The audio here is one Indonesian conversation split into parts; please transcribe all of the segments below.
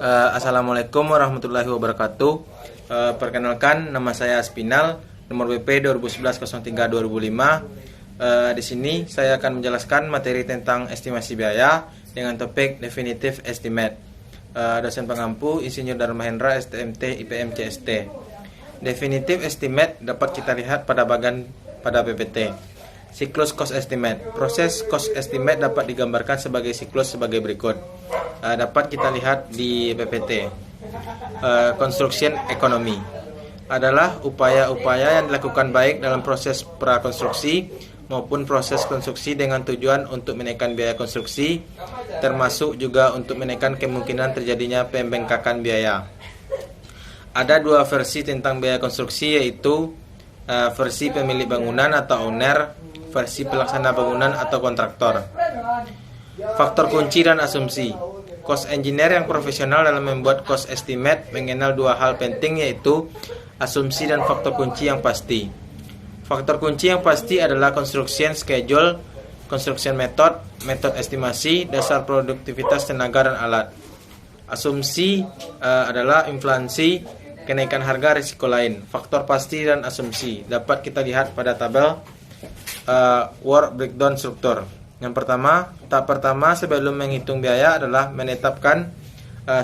Assalamualaikum warahmatullahi wabarakatuh. Perkenalkan, nama saya Aspinal, nomor WP 2011-03-2005. Di sini saya akan menjelaskan materi tentang estimasi biaya dengan topik Definitive Estimate. Dosen pengampu Insinyur Dharma Hendra, STMT IPM CST. Definitive Estimate dapat kita lihat pada PPT. Siklus Cost Estimate. Proses Cost Estimate dapat digambarkan sebagai siklus sebagai berikut. Dapat kita lihat di PPT. Construction Economy adalah upaya-upaya yang dilakukan baik dalam proses prakonstruksi maupun proses konstruksi dengan tujuan untuk menaikkan biaya konstruksi, termasuk juga untuk menaikkan kemungkinan terjadinya pembengkakan biaya. Ada dua versi tentang biaya konstruksi, yaitu versi pemilik bangunan atau owner, versi pelaksana bangunan atau kontraktor. Faktor kunci dan asumsi. Cost engineer yang profesional dalam membuat cost estimate mengenal dua hal penting, yaitu asumsi dan faktor kunci yang pasti. Faktor kunci yang pasti adalah construction schedule, construction method, metode estimasi, dasar produktivitas tenaga dan alat. Asumsi adalah inflasi, kenaikan harga, risiko lain. Faktor pasti dan asumsi dapat kita lihat pada tabel work breakdown struktur. Yang pertama, tahap pertama sebelum menghitung biaya adalah menetapkan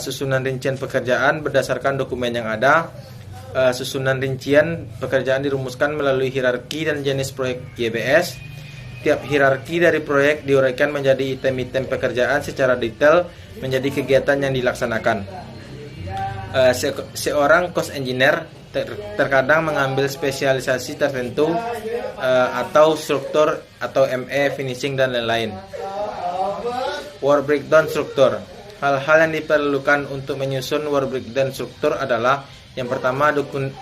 susunan rincian pekerjaan berdasarkan dokumen yang ada. Susunan rincian pekerjaan dirumuskan melalui hierarki dan jenis proyek YBS. Tiap hierarki dari proyek diuraikan menjadi item-item pekerjaan secara detail menjadi kegiatan yang dilaksanakan. Seorang cost engineer terkadang mengambil spesialisasi tertentu atau struktur atau ME, finishing dan lain-lain. Work breakdown struktur. Hal-hal yang diperlukan untuk menyusun work breakdown struktur adalah yang pertama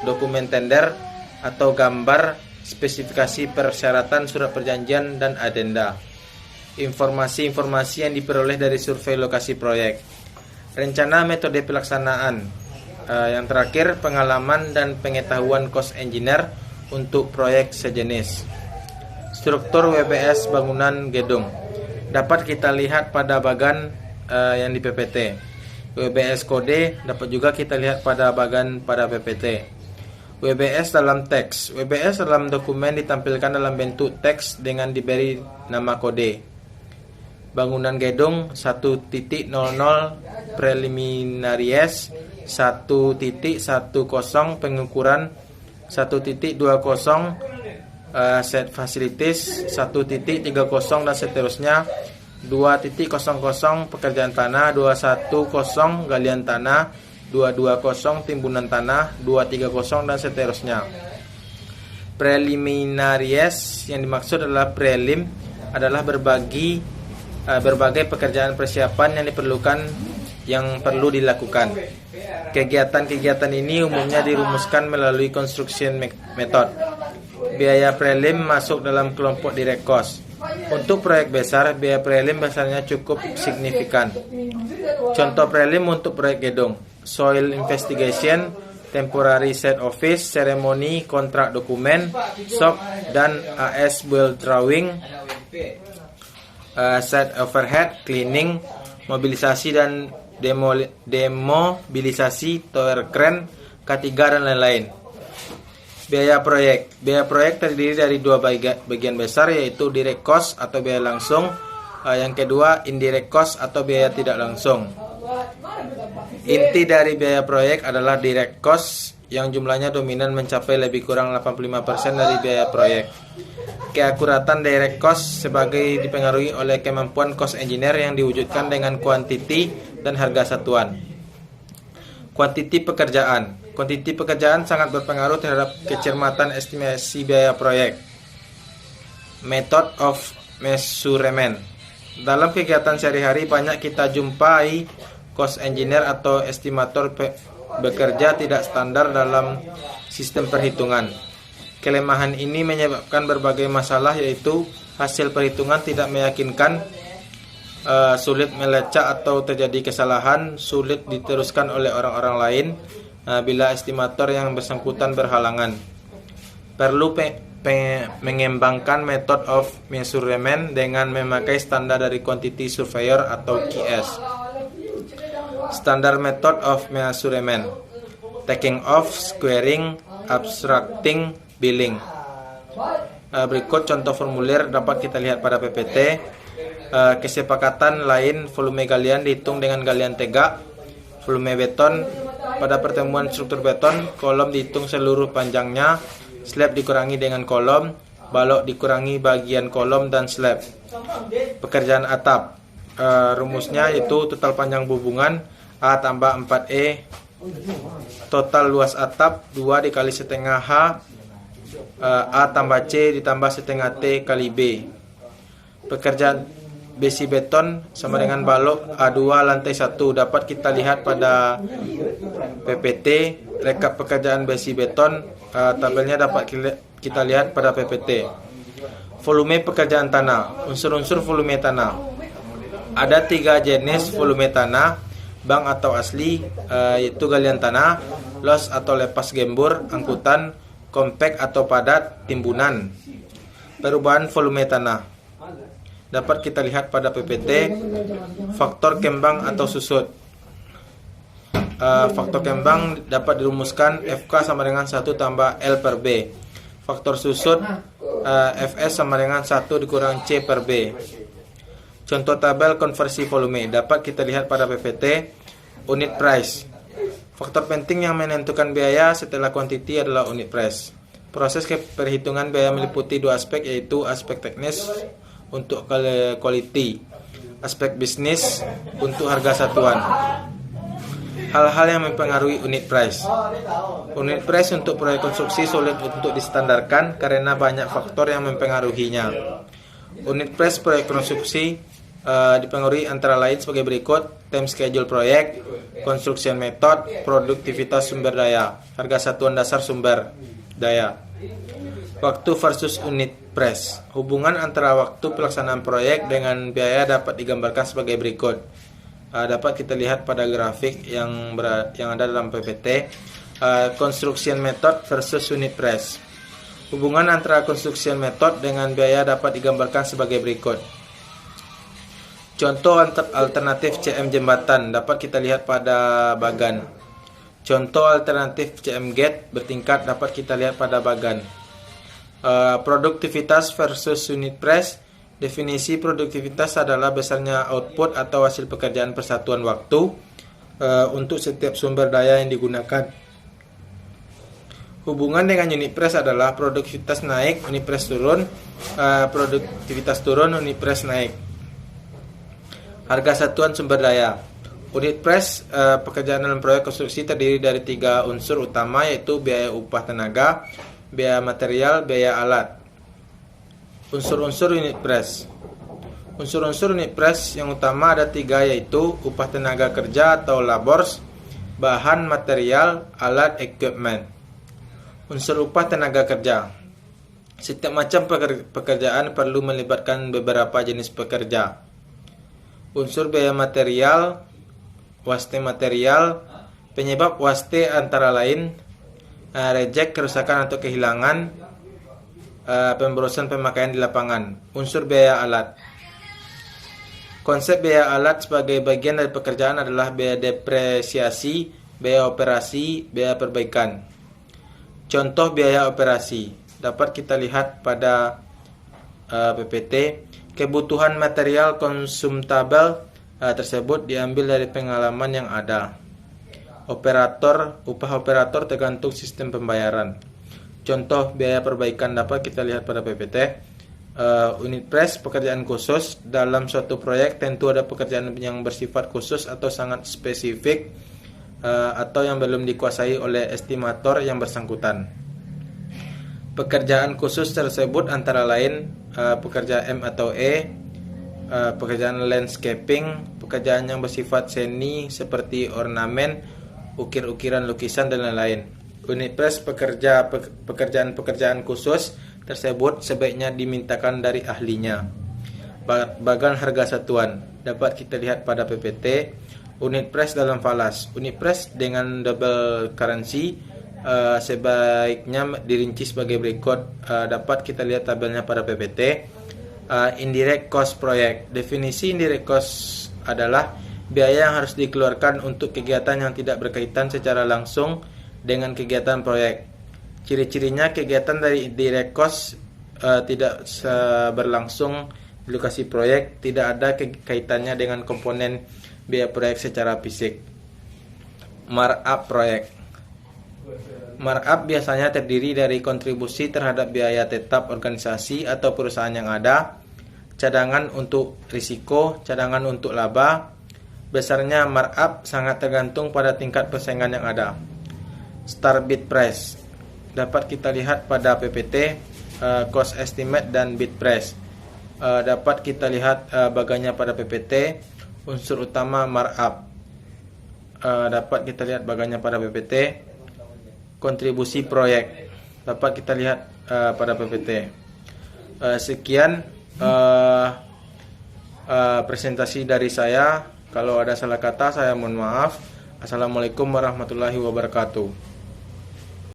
dokumen tender atau gambar, spesifikasi persyaratan, surat perjanjian dan adenda. Informasi-informasi yang diperoleh dari survei lokasi proyek. Rencana metode pelaksanaan. Yang terakhir, pengalaman dan pengetahuan cost engineer untuk proyek sejenis. Struktur WBS bangunan gedung dapat kita lihat pada bagan yang di PPT. WBS kode dapat juga kita lihat pada bagan pada PPT. WBS dalam teks. WBS dalam dokumen ditampilkan dalam bentuk teks dengan diberi nama kode. Bangunan gedung 1.00 preliminaries 1.10 pengukuran 1.20 set facilities 1.30 dan seterusnya 2.00 pekerjaan tanah 210 galian tanah 220 timbunan tanah 230 dan seterusnya. Preliminaries yang dimaksud adalah prelim adalah berbagai pekerjaan persiapan yang perlu dilakukan. Kegiatan-kegiatan ini umumnya dirumuskan melalui construction method. Biaya prelim masuk dalam kelompok direct cost. Untuk proyek besar, biaya prelim besarnya cukup signifikan. Contoh prelim untuk proyek gedung: soil investigation, temporary site office, ceremony, kontrak dokumen, SOP dan AS build drawing, site overhead, cleaning, mobilisasi dan demobilisasi, tower crane, K3 dan lain-lain. Biaya proyek. Biaya proyek terdiri dari dua bagian besar, yaitu direct cost atau biaya langsung, yang kedua indirect cost atau biaya tidak langsung. Inti dari biaya proyek adalah direct cost yang jumlahnya dominan mencapai lebih kurang 85% dari biaya proyek. Keakuratan direct cost sebagai dipengaruhi oleh kemampuan cost engineer yang diwujudkan dengan kuantiti dan harga satuan. Kuantiti pekerjaan. Kuantiti pekerjaan sangat berpengaruh terhadap kecermatan estimasi biaya proyek. Method of measurement. Dalam kegiatan sehari-hari banyak kita jumpai cost engineer atau estimator bekerja tidak standar dalam sistem perhitungan. Kelemahan ini menyebabkan berbagai masalah, yaitu hasil perhitungan tidak meyakinkan, sulit melecak atau terjadi kesalahan, sulit diteruskan oleh orang-orang lain bila estimator yang bersangkutan berhalangan. Perlu mengembangkan method of measurement dengan memakai standar dari quantity surveyor atau QS. Standard method of measurement, taking off, squaring, abstracting, billing. Berikut contoh formulir dapat kita lihat pada PPT. Kesepakatan lain, volume galian dihitung dengan galian tegak. Volume beton, pada pertemuan struktur beton, kolom dihitung seluruh panjangnya, slab dikurangi dengan kolom, balok dikurangi bagian kolom dan slab. Pekerjaan atap, rumusnya itu total panjang hubungan A tambah 4E, total luas atap 2 dikali setengah H, A tambah C ditambah setengah T kali B. Pekerjaan besi beton sama dengan balok A2 lantai 1, dapat kita lihat pada PPT. Rekap pekerjaan besi beton, tabelnya dapat kita lihat pada PPT. Volume pekerjaan tanah, unsur-unsur volume tanah. Ada 3 jenis volume tanah: bank atau asli, yaitu galian tanah, los atau lepas gembur, angkutan, kompak atau padat, timbunan. Perubahan volume tanah dapat kita lihat pada PPT. Faktor kembang atau susut. Faktor kembang dapat dirumuskan FK sama dengan 1 tambah L per B. Faktor susut Fs sama dengan 1 dikurang C per B. Contoh tabel konversi volume dapat kita lihat pada PPT. Unit price. Faktor penting yang menentukan biaya setelah quantity adalah unit price. Proses perhitungan biaya meliputi 2 aspek, yaitu aspek teknis untuk quality, aspek bisnis untuk harga satuan. Hal-hal yang mempengaruhi unit price. Unit price untuk proyek konstruksi sulit untuk distandarkan karena banyak faktor yang mempengaruhinya. Unit price proyek konstruksi dipengaruhi antara lain sebagai berikut: time schedule proyek, construction method, produktivitas sumber daya, harga satuan dasar sumber daya. Waktu versus unit price. Hubungan antara waktu pelaksanaan proyek dengan biaya dapat digambarkan sebagai berikut. Dapat kita lihat pada grafik yang ada dalam PPT. Construction method versus unit price. Hubungan antara construction method dengan biaya dapat digambarkan sebagai berikut. Contoh alternatif CM jembatan dapat kita lihat pada bagan. Contoh alternatif CM gate bertingkat dapat kita lihat pada bagan. Produktivitas versus unit price. Definisi produktivitas adalah besarnya output atau hasil pekerjaan persatuan waktu untuk setiap sumber daya yang digunakan. Hubungan dengan unit price adalah produktivitas naik, unit price turun, produktivitas turun, unit price naik. Harga satuan sumber daya. Unit price pekerjaan dalam proyek konstruksi terdiri dari 3 unsur utama, yaitu biaya upah tenaga, biaya material, biaya alat. Unsur-unsur unit price. Unsur-unsur unit price yang utama ada 3, yaitu upah tenaga kerja atau labors, bahan material, alat equipment. Unsur upah tenaga kerja. Setiap macam pekerjaan perlu melibatkan beberapa jenis pekerja. Unsur biaya material, waste material. Penyebab waste antara lain reject, kerusakan atau kehilangan, pemborosan pemakaian di lapangan. Unsur biaya alat. Konsep biaya alat sebagai bagian dari pekerjaan adalah biaya depresiasi, biaya operasi, biaya perbaikan. Contoh biaya operasi dapat kita lihat pada PPT. Kebutuhan material konsumtabel tersebut diambil dari pengalaman yang ada. Upah operator tergantung sistem pembayaran. Contoh biaya perbaikan dapat kita lihat pada PPT. Unit price pekerjaan khusus. Dalam suatu proyek tentu ada pekerjaan yang bersifat khusus atau sangat spesifik atau yang belum dikuasai oleh estimator yang bersangkutan. Pekerjaan khusus tersebut antara lain pekerjaan M atau E, pekerjaan landscaping, pekerjaan yang bersifat seni seperti ornamen, ukir-ukiran lukisan dan lain-lain. Unit price pekerjaan khusus tersebut sebaiknya dimintakan dari ahlinya. Bagan harga satuan dapat kita lihat pada PPT. Unit price dalam falas. Unit price dengan double currency sebaiknya dirinci sebagai berikut. Dapat kita lihat tabelnya pada PPT. Indirect cost project. Definisi indirect cost adalah biaya yang harus dikeluarkan untuk kegiatan yang tidak berkaitan secara langsung dengan kegiatan proyek. Ciri-cirinya kegiatan dari direct cost tidak berlangsung di lokasi proyek, tidak ada kaitannya dengan komponen biaya proyek secara fisik. Markup proyek. Markup biasanya terdiri dari kontribusi terhadap biaya tetap organisasi atau perusahaan yang ada, cadangan untuk risiko, cadangan untuk laba. Besarnya markup sangat tergantung pada tingkat persaingan yang ada. Start bid price dapat kita lihat pada PPT, cost estimate dan bid price. Dapat kita lihat bagiannya pada PPT, unsur utama markup. Dapat kita lihat bagiannya pada PPT, kontribusi proyek. Dapat kita lihat pada PPT. Sekian presentasi dari saya. Kalau ada salah kata saya mohon maaf. Assalamualaikum warahmatullahi wabarakatuh.